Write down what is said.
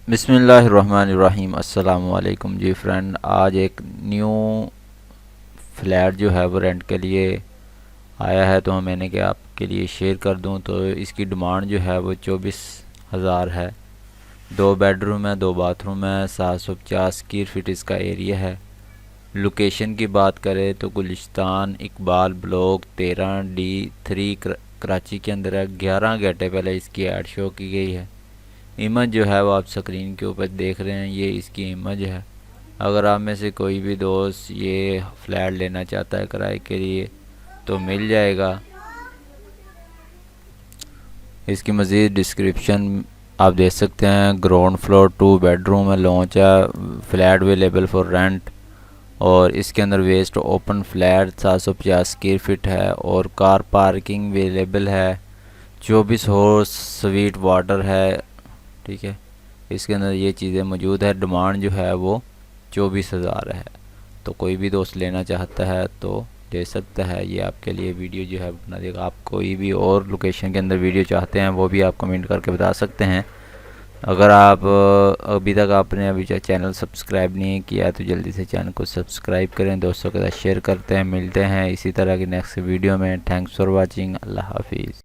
बिस्मिल्लाहिर्रहमानिर्रहीम। अस्सलाम वालेकुम जी फ्रेंड, आज एक न्यू फ्लैट जो है वो रेंट के लिए आया है, तो मैंने क्या आपके लिए शेयर कर दूं। तो इसकी डिमांड जो है वो 24,000 है। 2 बेडरूम है, 2 बाथरूम है, 750 स्क्वायर फीट इसका एरिया है। लोकेशन की बात करें तो गुलिस्तान इकबाल ब्लॉक 13D3 कराची के अंदर है। 11 घंटे पहले इसकी ऐड शो की गई है। इमेज जो है वो आप स्क्रीन के ऊपर देख रहे हैं, ये इसकी इमेज है। अगर आप में से कोई भी दोस्त ये फ्लैट लेना चाहता है किराए के लिए तो मिल जाएगा। इसकी मज़ीद डिस्क्रिप्शन आप देख सकते हैं। ग्राउंड फ्लोर 2 बेडरूम है, लॉन्च है, फ्लैट अवेलेबल फॉर रेंट। और इसके अंदर waste open flat 750 square feet है और कार पार्किंग अवेलेबल है। 24 हॉर्स स्वीट वाटर है, ठीक है। इसके अंदर ये चीज़ें मौजूद है। डिमांड जो है वो 24,000 है। तो कोई भी दोस्त लेना चाहता है तो ले सकता है। ये आपके लिए वीडियो जो है बना देगा। आप कोई भी और लोकेशन के अंदर वीडियो चाहते हैं वो भी आप कमेंट करके बता सकते हैं। अगर आप अभी तक आपने अभी चैनल सब्सक्राइब नहीं किया तो जल्दी से चैनल को सब्सक्राइब करें, दोस्तों के साथ शेयर करते हैं। मिलते हैं इसी तरह की नेक्स्ट वीडियो में। Thanks for watching. अल्लाह हाफिज़।